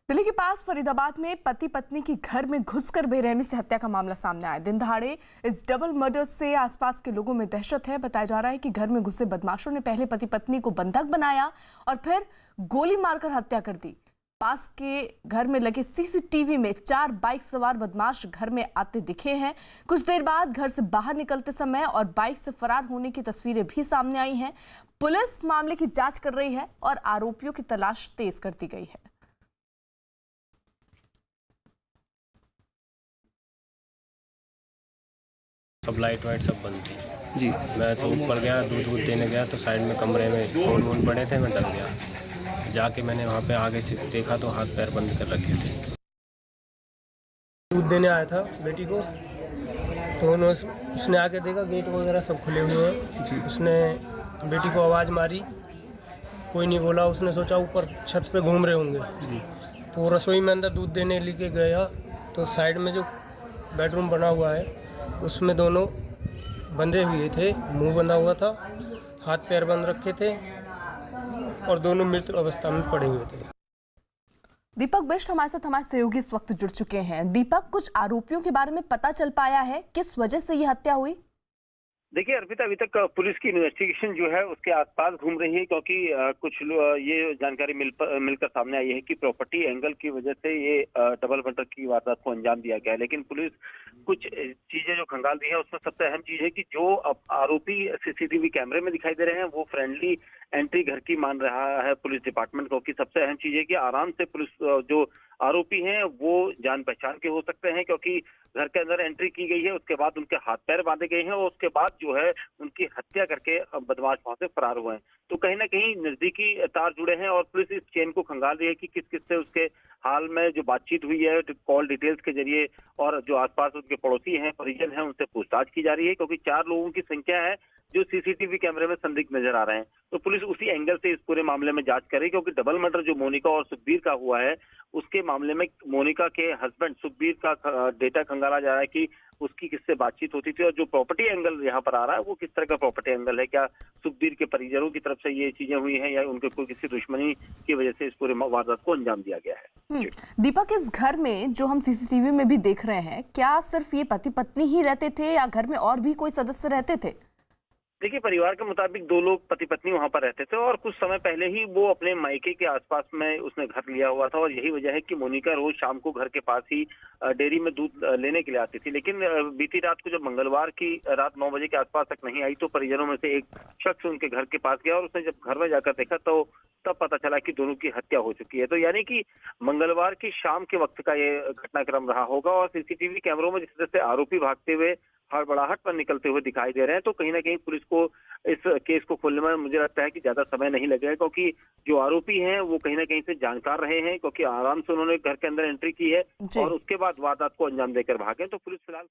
दिल्ली के पास फरीदाबाद में पति पत्नी की घर में घुसकर बेरहमी से हत्या का मामला सामने आया। दिन दहाड़े इस डबल मर्डर से आसपास के लोगों में दहशत है। बताया जा रहा है कि घर में घुसे बदमाशों ने पहले पति पत्नी को बंधक बनाया और फिर गोली मारकर हत्या कर दी। पास के घर में लगे सीसीटीवी में 4 बाइक सवार बदमाश घर में आते दिखे हैं। कुछ देर बाद घर से बाहर निकलते समय और बाइक से फरार होने की तस्वीरें भी सामने आई हैं। पुलिस मामले की जांच कर रही है और आरोपियों की तलाश तेज कर दी गई है। सब लाइट वाइट सब बंद थी जी। मैं सब ऊपर गया, दूध देने गया तो साइड में कमरे में फोन वोन पड़े थे। मैं डर गया, जाके मैंने वहाँ पे आगे से देखा तो हाथ पैर बंद कर रखे थे। दूध देने आया था बेटी को, तो उसने आके देखा गेट वगैरह सब खुले हुए हैं। उसने बेटी को आवाज़ मारी, कोई नहीं बोला। उसने सोचा ऊपर छत पे घूम रहे होंगे, तो रसोई में अंदर दूध देने लेके गया तो साइड में जो बेडरूम बना हुआ है उसमें दोनों बंधे हुए थे, मुंह बंधा हुआ था, हाथ पैर बंद रखे थे और दोनों मृत अवस्था में पड़े हुए थे। दीपक बिष्ट हमारे सहयोगी इस वक्त जुड़ चुके हैं। दीपक, कुछ आरोपियों के बारे में पता चल पाया है, किस वजह से यह हत्या हुई? देखिए अर्पिता, अभी तक पुलिस की इन्वेस्टिगेशन जो है उसके आसपास घूम रही है, क्योंकि कुछ ये जानकारी मिलकर सामने आई है कि प्रॉपर्टी एंगल की वजह से ये डबल मर्डर की वारदात को अंजाम दिया गया है। लेकिन पुलिस कुछ चीजें जो खंगाल दी है उसमें सबसे अहम चीज है कि जो आरोपी सीसीटीवी कैमरे में दिखाई दे रहे हैं वो फ्रेंडली एंट्री घर की मान रहा है पुलिस डिपार्टमेंट को। कि सबसे अहम चीज है कि आराम से पुलिस जो आरोपी हैं वो जान पहचान के हो सकते हैं, क्योंकि घर के अंदर एंट्री की गई है, उसके बाद उनके हाथ पैर बांधे गए हैं और उसके बाद जो है उनकी हत्या करके बदमाश वहां से फरार हुए हैं। तो कहीं ना कहीं नजदीकी तार जुड़े हैं और पुलिस इस चेन को खंगाल रही है कि किस किस से उसके हाल में जो बातचीत हुई है कॉल डिटेल्स के जरिए, और जो आसपास उनके पड़ोसी हैं, परिजन हैं, उनसे पूछताछ की जा रही है, क्योंकि 4 लोगों की संख्या है जो सीसीटीवी कैमरे में संदिग्ध नजर आ रहे हैं। तो पुलिस उसी एंगल से इस पूरे मामले में जांच कर रही है, क्योंकि डबल मर्डर जो मोनिका और सुखबीर का हुआ है उसके मामले में मोनिका के हस्बैंड सुखबीर का डेटा खंगाला जा रहा है कि उसकी किससे बातचीत होती थी, और जो प्रॉपर्टी एंगल यहाँ पर आ रहा है वो किस तरह का प्रॉपर्टी एंगल है। क्या सुखबीर के परिजनों की तरफ से ये चीजें हुई हैं या उनके कोई किसी दुश्मनी की वजह से इस पूरे वारदात को अंजाम दिया गया है। दीपक, इस घर में जो हम सीसीटीवी में भी देख रहे हैं, क्या सिर्फ ये पति पत्नी ही रहते थे या घर में और भी कोई सदस्य रहते थे? देखिए, परिवार के मुताबिक 2 लोग पति पत्नी वहां पर रहते थे और कुछ समय पहले ही वो अपने मायके के आसपास में उसने घर लिया हुआ था, और यही वजह है कि मोनिका रोज शाम को घर के पास ही डेयरी में दूध लेने के लिए आती थी। लेकिन बीती रात को जब मंगलवार की रात 9 बजे के आसपास तक नहीं आई तो परिजनों में से एक शख्स उनके घर के पास गया और उसने जब घर में जाकर देखा तो तब पता चला कि दोनों की हत्या हो चुकी है। तो यानी कि मंगलवार की शाम के वक्त का ये घटनाक्रम रहा होगा, और सीसीटीवी कैमरों में जिस तरह से आरोपी भागते हुए हड़बड़ाहट पर निकलते हुए दिखाई दे रहे हैं, तो कहीं ना कहीं पुलिस को इस केस को खोलने में मुझे लगता है कि ज्यादा समय नहीं लगेगा, क्योंकि जो आरोपी हैं वो कहीं ना कहीं से जानकार रहे हैं, क्योंकि आराम से उन्होंने घर के अंदर एंट्री की है और उसके बाद वारदात को अंजाम देकर भागे। तो पुलिस फिलहाल